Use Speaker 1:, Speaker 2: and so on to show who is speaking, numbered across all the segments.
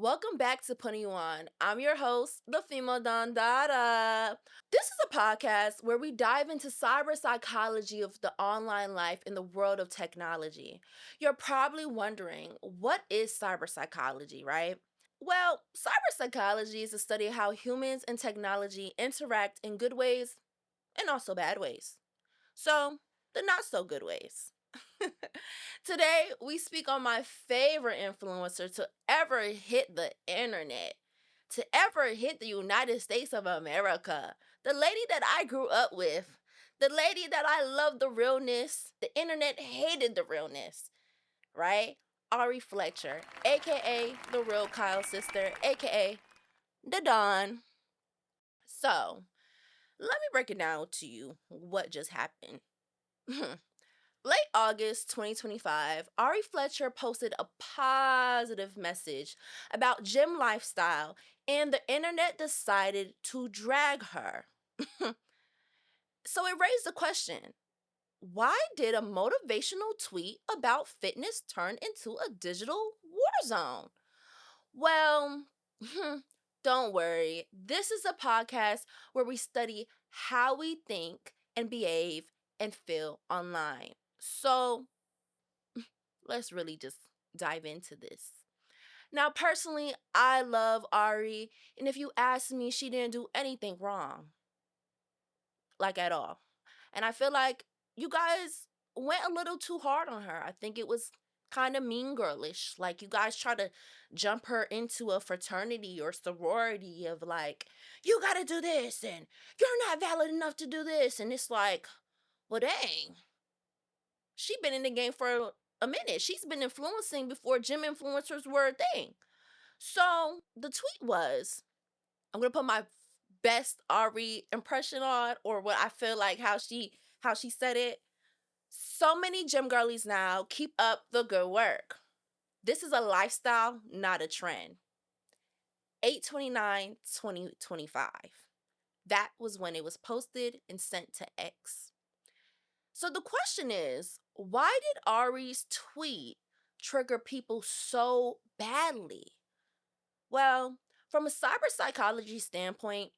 Speaker 1: Welcome back to Putting You On. I'm your host, the female Don Dada. This is a podcast where we dive into cyber psychology of the online life in the world of technology. You're probably wondering, what is cyber psychology, right? Well, cyber psychology is a study of how humans and technology interact in good ways and also bad ways. So, the not so good ways. Today, we speak on my favorite influencer to ever hit the internet, to ever hit the United States of America, the lady that I grew up with, the lady that I loved the realness, the internet hated the realness, right? Ari Fletcher, aka the real Kyle sister, aka the Dawn. So, let me break it down to you what just happened. Late August 2025, Ari Fletcher posted a positive message about gym lifestyle, and the internet decided to drag her. So it raised the question, why did a motivational tweet about fitness turn into a digital war zone? Well, don't worry. This is a podcast where we study how we think and behave and feel online. So let's really just dive into this. Now, personally, I love Ari, and if you ask me, she didn't do anything wrong, like at all. And I feel like you guys went a little too hard on her. I think it was kind of mean girlish. Like you guys try to jump her into a fraternity or sorority of like, you gotta do this and you're not valid enough to do this. And it's like, well, dang, she been in the game for a minute. She's been influencing before gym influencers were a thing. So the tweet was, I'm gonna put my best Ari impression on, or what I feel like how she said it. So many gym girlies now, keep up the good work. This is a lifestyle, not a trend. 8/29/2025. That was when it was posted and sent to X. So the question is, why did Ari's tweet trigger people so badly? Well, from a cyber psychology standpoint,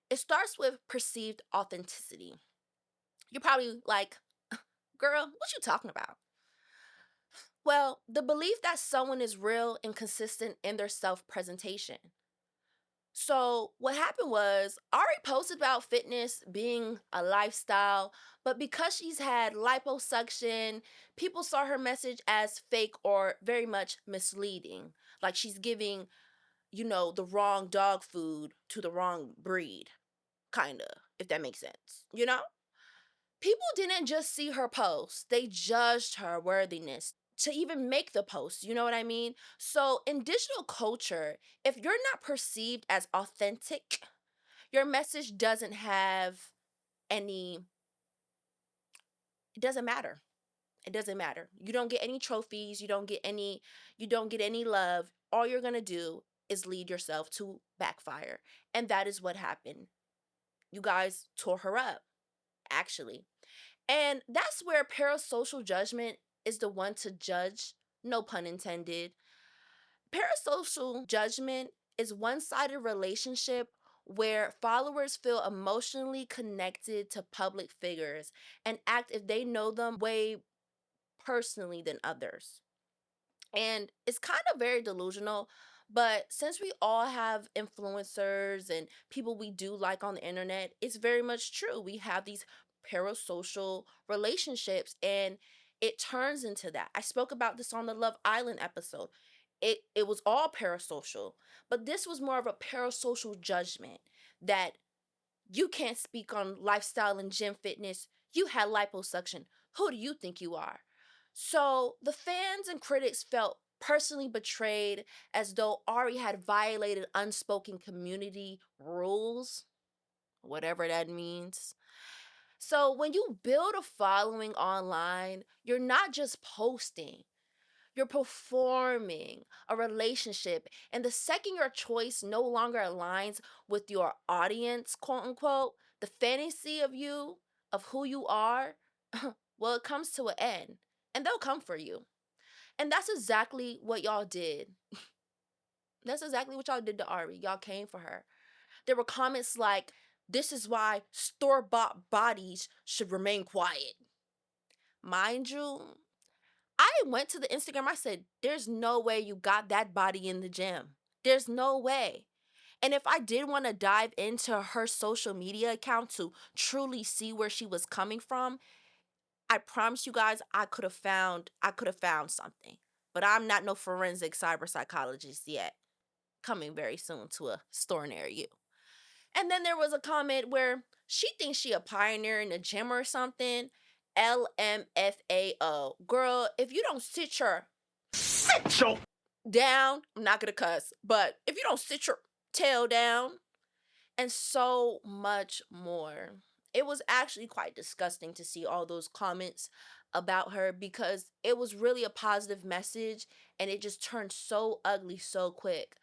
Speaker 1: it starts with perceived authenticity. You're probably like, girl, what you talking about? Well, the belief that someone is real and consistent in their self-presentation. So, what happened was Ari posted about fitness being a lifestyle, but because she's had liposuction, people saw her message as fake or very much misleading. Like she's giving, the wrong dog food to the wrong breed, kind of, if that makes sense? People didn't just see her post, they judged her worthiness to even make the post. You know what I mean? So, in digital culture, if you're not perceived as authentic, your message doesn't have any, it doesn't matter. It doesn't matter. You don't get any trophies, you don't get any love. All you're going to do is lead yourself to backfire. And that is what happened. You guys tore her up, actually. And that's where parasocial judgment is the one to judge, no pun intended. Parasocial judgment is one-sided relationship where followers feel emotionally connected to public figures and act if they know them way personally than others. And it's kind of very delusional, but since we all have influencers and people we do like on the internet, it's very much true. We have these parasocial relationships and it turns into that. I spoke about this on the Love Island episode. It was all parasocial, but this was more of a parasocial judgment that you can't speak on lifestyle and gym fitness. You had liposuction. Who do you think you are? So the fans and critics felt personally betrayed as though Ari had violated unspoken community rules, whatever that means. So when you build a following online, you're not just posting, you're performing a relationship. And the second your choice no longer aligns with your audience, quote unquote, the fantasy of you, of who you are, well, it comes to an end and they'll come for you. And that's exactly what y'all did. That's exactly what y'all did to Ari. Y'all came for her. There were comments like, this is why store bought bodies should remain quiet. Mind you, I went to the Instagram. I said, there's no way you got that body in the gym. There's no way. And if I did want to dive into her social media account to truly see where she was coming from, I promise you guys I could have found something. But I'm not no forensic cyber psychologist yet. Coming very soon to a store near you. And then there was a comment where she thinks she a pioneer in the gym or something. LMFAO. Girl, if you don't sit your down, I'm not gonna cuss, but if you don't sit your tail down, and so much more. It was actually quite disgusting to see all those comments about her because it was really a positive message and it just turned so ugly so quick.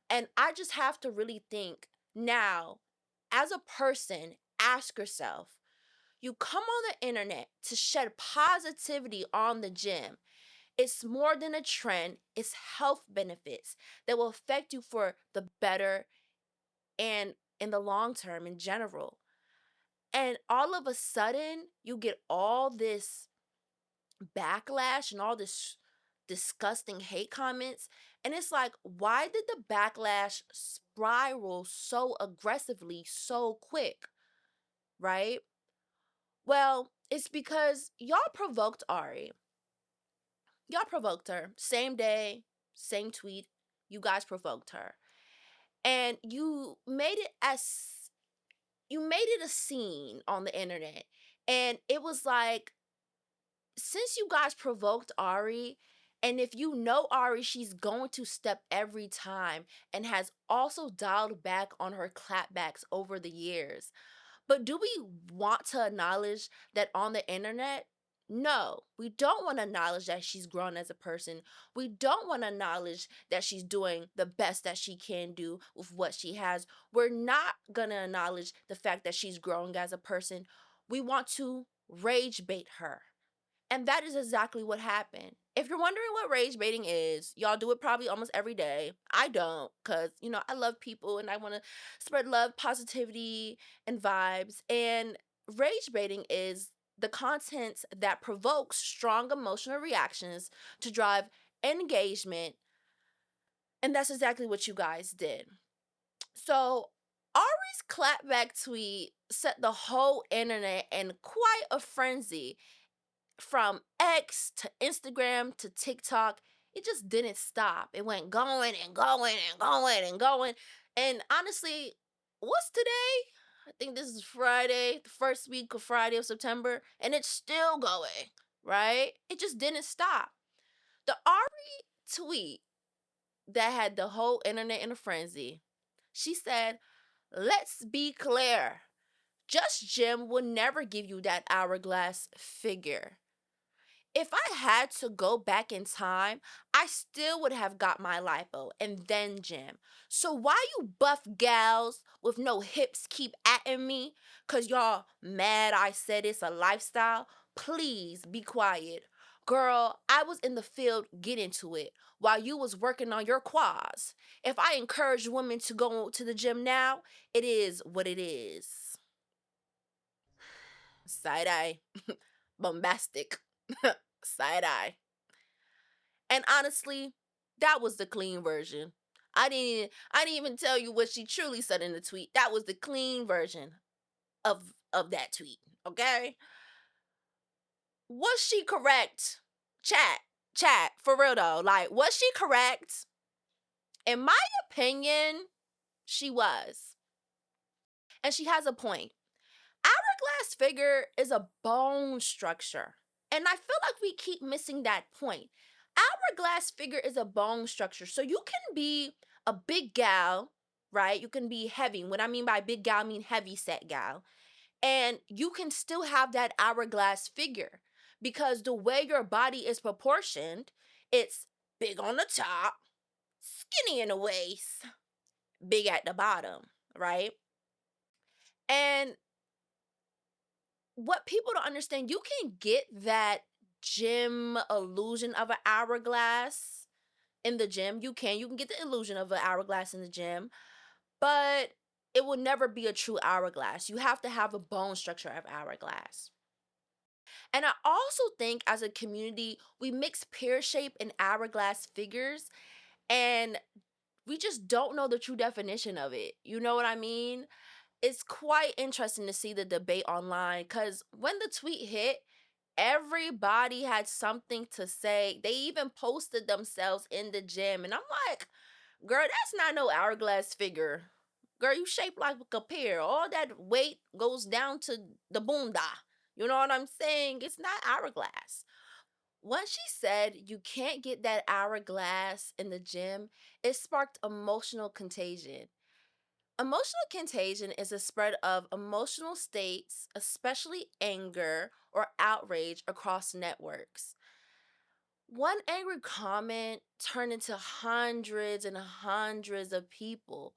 Speaker 1: And I just have to really think now, as a person, ask yourself, you come on the internet to shed positivity on the gym. It's more than a trend, it's health benefits that will affect you for the better and in the long term in general. And all of a sudden, you get all this backlash and all this disgusting hate comments. And it's like, why did the backlash spiral so aggressively so quick? Right? Well, it's because y'all provoked Ari. Y'all provoked her. Same day, same tweet. You guys provoked her. And you made it a scene on the internet. And it was like, since you guys provoked Ari, and if you know Ari, she's going to step every time and has also dialed back on her clapbacks over the years. But do we want to acknowledge that on the internet? No, we don't want to acknowledge that she's grown as a person. We don't want to acknowledge that she's doing the best that she can do with what she has. We're not going to acknowledge the fact that she's growing as a person. We want to rage bait her. And that is exactly what happened. If you're wondering what rage baiting is, y'all do it probably almost every day. I don't, because, I love people and I want to spread love, positivity, and vibes. And rage baiting is the content that provokes strong emotional reactions to drive engagement. And that's exactly what you guys did. So, Ari's clapback tweet set the whole internet in quite a frenzy from X to Instagram to TikTok. It just didn't stop. It went going and going and going and going. And honestly, what's today? I think this is Friday, the first week of Friday of September, and it's still going, right? It just didn't stop. The Ari tweet that had the whole internet in a frenzy. She said, let's be clear. Just Jim will never give you that hourglass figure. If I had to go back in time, I still would have got my lipo and then gym. So why you buff gals with no hips keep atting me? Cause y'all mad I said it's a lifestyle? Please be quiet. Girl, I was in the field getting to it while you was working on your quads. If I encourage women to go to the gym now, it is what it is. Side eye. Bombastic. Side eye. And honestly, that was the clean version. I didn't even tell you what she truly said in the tweet. That was the clean version of that tweet. Okay? Was she correct? Chat, for real though. Like, was she correct? In my opinion, she was. And she has a point. Hourglass figure is a bone structure. And I feel like we keep missing that point. Hourglass figure is a bone structure. So you can be a big gal, right? You can be heavy. What I mean by big gal, I mean heavy set gal. And you can still have that hourglass figure because the way your body is proportioned, it's big on the top, skinny in the waist, big at the bottom, right? And what people don't understand, you can get that gym illusion of an hourglass in the gym. You can get the illusion of an hourglass in the gym, but it will never be a true hourglass. You have to have a bone structure of hourglass. And I also think as a community, we mix pear shape and hourglass figures, and we just don't know the true definition of it. You know what I mean? It's quite interesting to see the debate online because when the tweet hit, everybody had something to say. They even posted themselves in the gym. And I'm like, girl, that's not no hourglass figure. Girl, you shaped like a pear. All that weight goes down to the bunda. You know what I'm saying? It's not hourglass. Once she said you can't get that hourglass in the gym, it sparked emotional contagion. Emotional contagion is a spread of emotional states, especially anger or outrage, across networks. One angry comment turned into hundreds and hundreds of people.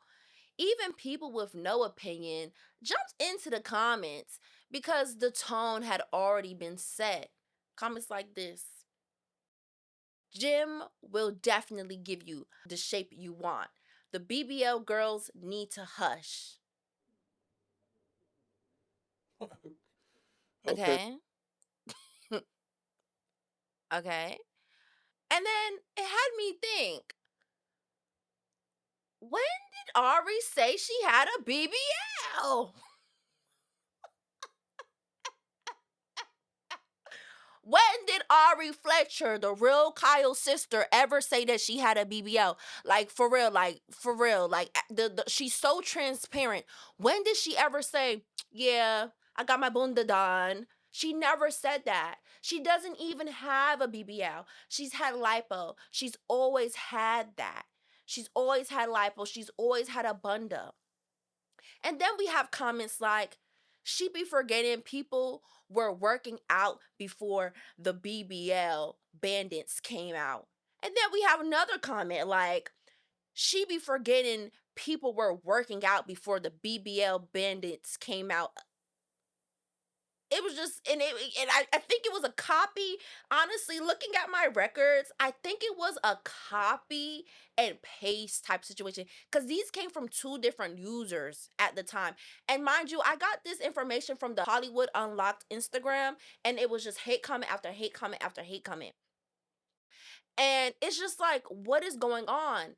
Speaker 1: Even people with no opinion jumped into the comments because the tone had already been set. Comments like this: Gym will definitely give you the shape you want. The BBL girls need to hush.
Speaker 2: Okay.
Speaker 1: Okay. Okay. And then it had me think, when did Ari say she had a BBL? When did Ari Fletcher, the real Kyle's sister, ever say that she had a BBL? Like for real, like she's so transparent. When did she ever say, "Yeah, I got my bunda done"? She never said that. She doesn't even have a BBL. She's had lipo. She's always had that. She's always had lipo. She's always had a bunda. And then we have comments like, she be forgetting people were working out before the BBL bandits came out. And then we have another comment like, she be forgetting people were working out before the BBL bandits came out. It was just, and I think it was a copy. Honestly, looking at my records, I think it was a copy and paste type situation because these came from two different users at the time. And mind you, I got this information from the Hollywood Unlocked Instagram, and it was just hate comment after hate comment after hate comment. And it's just like, what is going on?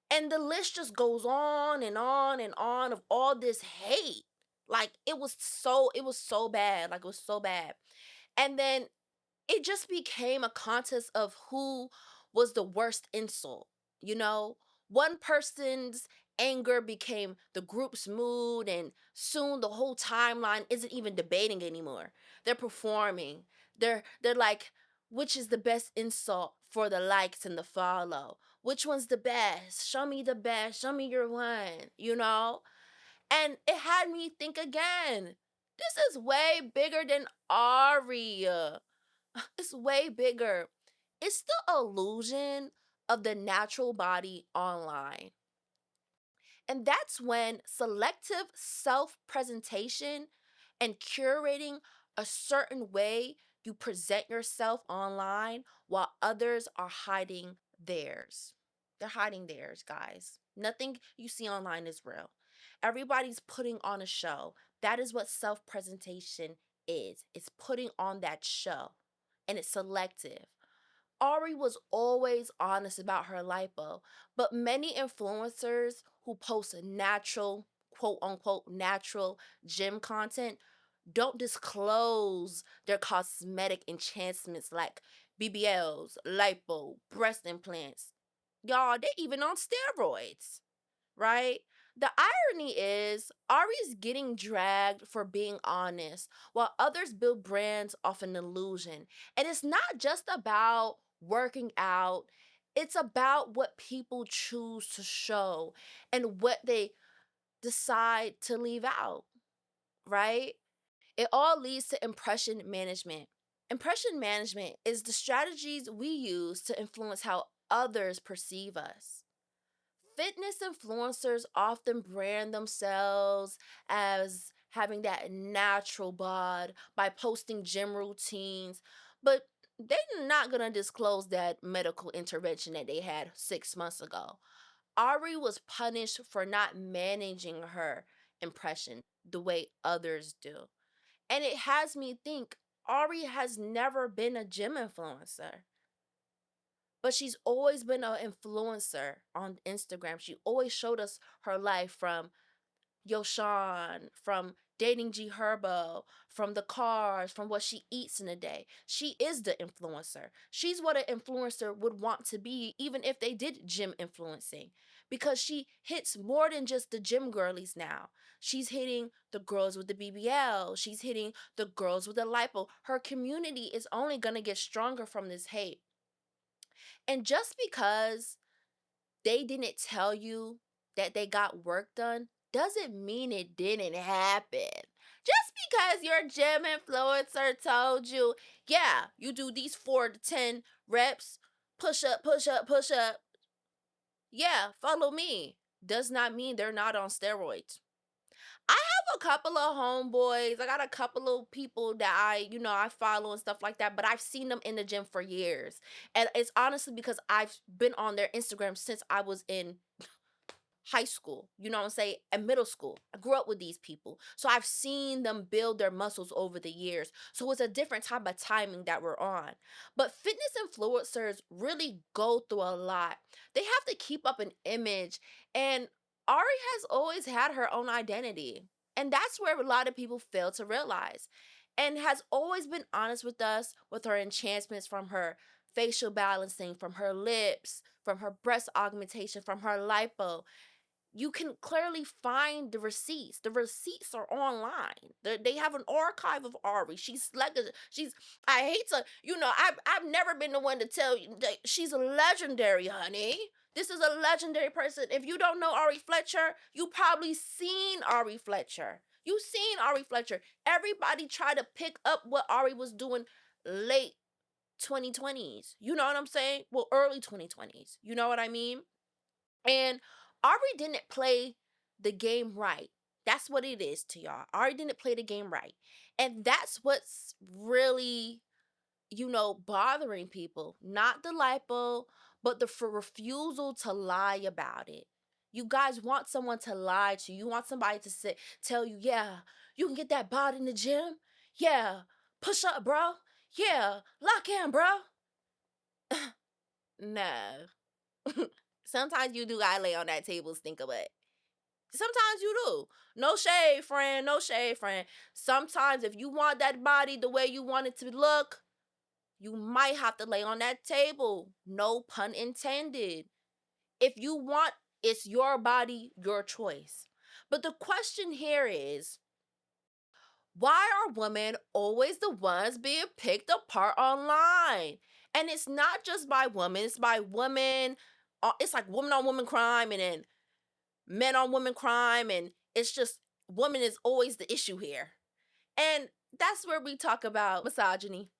Speaker 1: And the list just goes on and on and on of all this hate. Like it was so bad. Like it was so bad. And then it just became a contest of who was the worst insult. You know, one person's anger became the group's mood, and soon the whole timeline isn't even debating anymore. They're performing. They're like, which is the best insult for the likes and the follow? Which one's the best? Show me the best. Show me your one. You know, and it had me think again. This is way bigger than Aria. It's way bigger. It's the illusion of the natural body online. And that's when selective self presentation and curating a certain way you present yourself online while others are hiding theirs. They're hiding theirs, guys. Nothing you see online is real. Everybody's putting on a show. That is what self presentation is. It's putting on that show, and it's selective. Ari was always honest about her lipo, but many influencers who post natural, quote unquote, natural gym content don't disclose their cosmetic enhancements like BBLs, lipo, breast implants. Y'all, they even on steroids, right? The irony is, Ari's getting dragged for being honest, while others build brands off an illusion. And it's not just about working out, it's about what people choose to show and what they decide to leave out, right? It all leads to impression management. Impression management is the strategies we use to influence how others perceive us. Fitness influencers often brand themselves as having that natural bod by posting gym routines, but they're not gonna disclose that medical intervention that they had 6 months ago. Ari was punished for not managing her impression the way others do. And it has me think Ari has never been a gym influencer, but she's always been an influencer on Instagram. She always showed us her life from Yoshan, from dating G Herbo, from the cars, from what she eats in a day. She is the influencer. She's what an influencer would want to be, even if they did gym influencing, because she hits more than just the gym girlies now. She's hitting the girls with the BBL. She's hitting the girls with the lipo. Her community is only going to get stronger from this hate. And just because they didn't tell you that they got work done doesn't mean it didn't happen. Just because your gym influencer told you, yeah, you do these 4 to 10 reps, push up, push up, push up, yeah, follow me, does not mean they're not on steroids. I have a couple of homeboys. I got a couple of people that I follow and stuff like that, but I've seen them in the gym for years. And it's honestly because I've been on their Instagram since I was in high school, you know what I'm saying, and middle school. I grew up with these people. So I've seen them build their muscles over the years. So it's a different type of timing that we're on. But fitness influencers really go through a lot. They have to keep up an image. And Ari has always had her own identity. And that's where a lot of people fail to realize. And has always been honest with us with her enhancements from her facial balancing, from her lips, from her breast augmentation, from her lipo. You can clearly find the receipts. The receipts are online. They have an archive of Ari. She's. I hate to. I've never been the one to tell you that she's a legendary, honey. This is a legendary person. If you don't know Ari Fletcher, you probably seen Ari Fletcher. You seen Ari Fletcher. Everybody tried to pick up what Ari was doing late 2020s. You know what I'm saying? Well, early 2020s. You know what I mean? And Ari didn't play the game right. That's what it is to y'all. Ari didn't play the game right. And that's what's really, bothering people. Not the lipo, but the refusal to lie about it. You guys want someone to lie to you. You want somebody to tell you, yeah, you can get that body in the gym. Yeah, push up, bro. Yeah, lock in, bro. No. Sometimes you do gotta lay on that table, stink of it. Sometimes you do. No shade, friend. No shade, friend. Sometimes if you want that body the way you want it to look, you might have to lay on that table. No pun intended. If you want, it's your body, your choice. But the question here is, why are women always the ones being picked apart online? And it's not just by women, it's by women. It's like woman on woman crime and then men on women crime. And it's just woman is always the issue here. And that's where we talk about misogyny,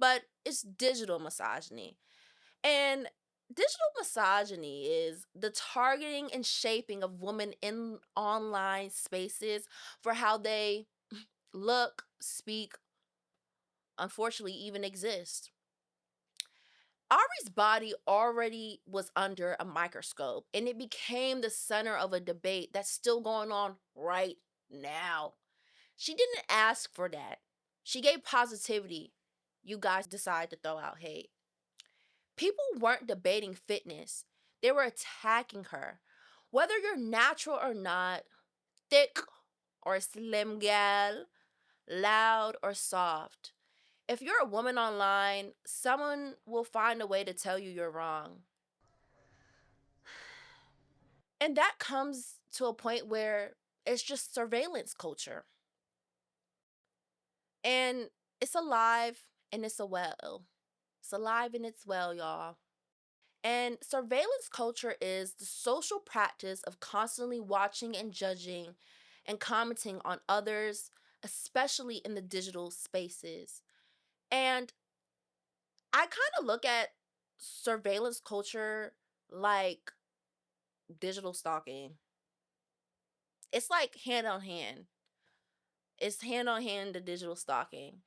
Speaker 1: but it's digital misogyny. And digital misogyny is the targeting and shaping of women in online spaces for how they look, speak, unfortunately, even exist. Ari's body already was under a microscope and it became the center of a debate that's still going on right now. She didn't ask for that. She gave positivity. You guys decide to throw out hate. People weren't debating fitness, they were attacking her. Whether you're natural or not, thick or slim gal, loud or soft. If you're a woman online, someone will find a way to tell you you're wrong. And that comes to a point where it's just surveillance culture. And it's alive and it's a well. It's alive and it's well, y'all. And surveillance culture is the social practice of constantly watching and judging and commenting on others, especially in the digital spaces. And I kind of look at surveillance culture like digital stalking. It's like hand on hand. It's hand on hand the digital stalking.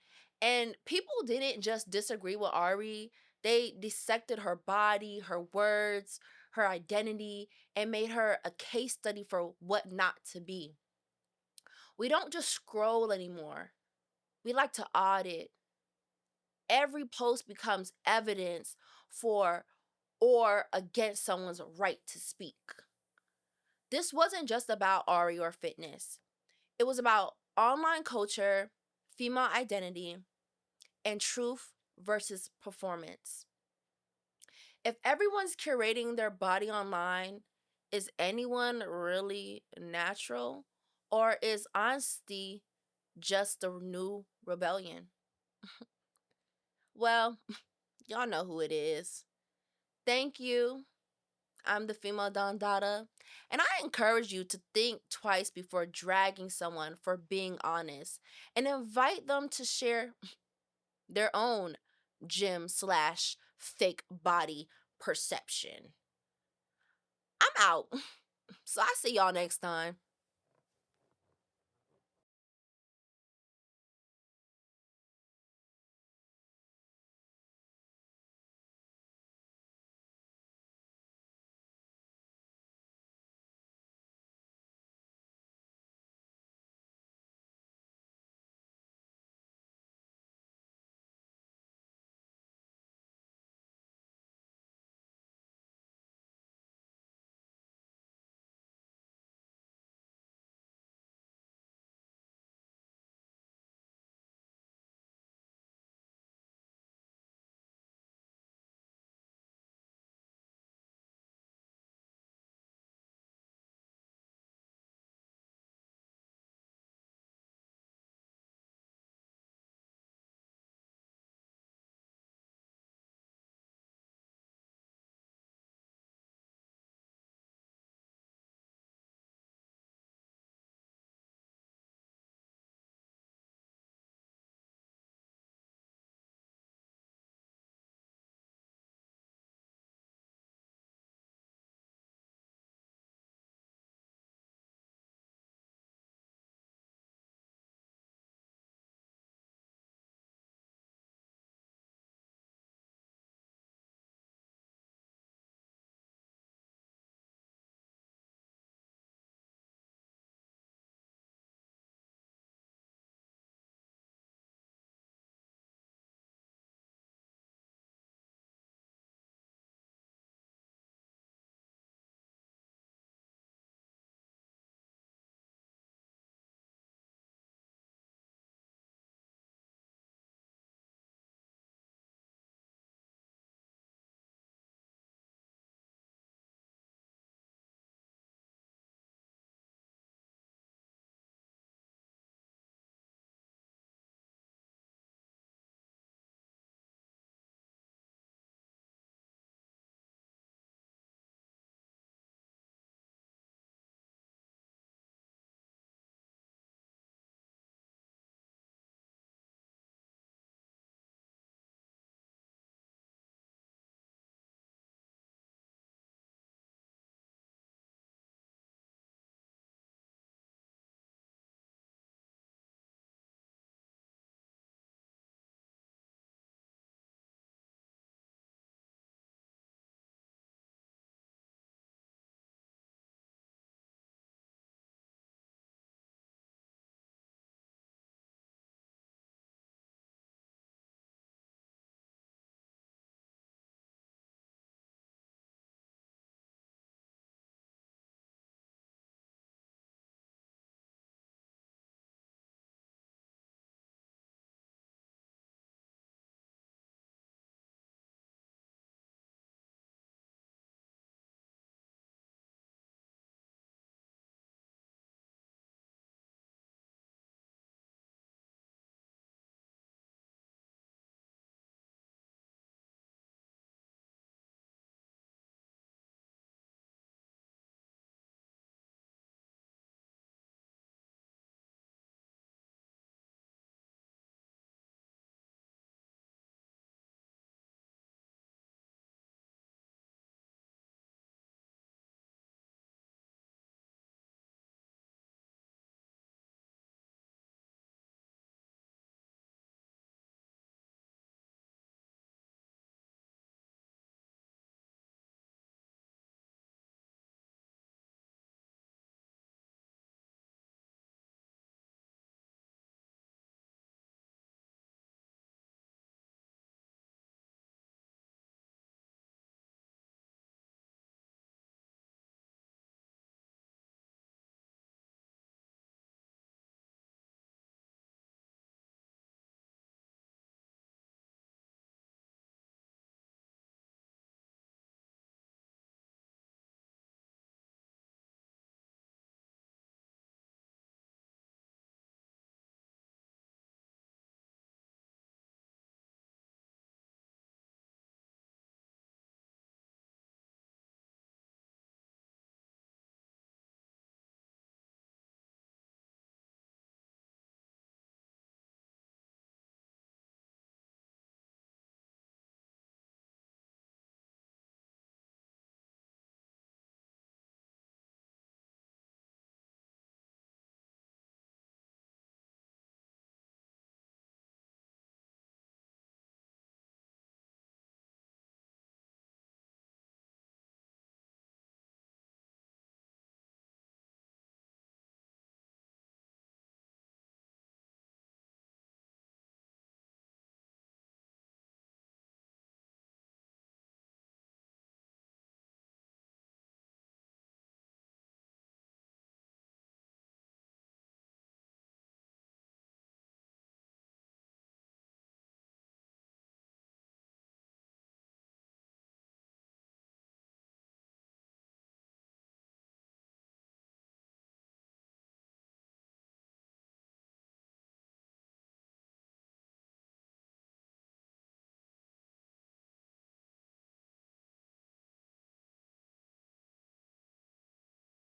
Speaker 1: And people didn't just disagree with Ari, they dissected her body, her words, her identity, and made her a case study for what not to be. We don't just scroll anymore, we like to audit. Every post becomes evidence for or against someone's right to speak. This wasn't just about Ari or fitness, it was about online culture, female identity, and truth versus performance. If everyone's curating their body online, is anyone really natural? Or is honesty just the new rebellion? Well, y'all know who it is. Thank you. I'm the female Don Dada, and I encourage you to think twice before dragging someone for being honest and invite them to share their own gym slash fake body perception. I'm out. So I see y'all next time.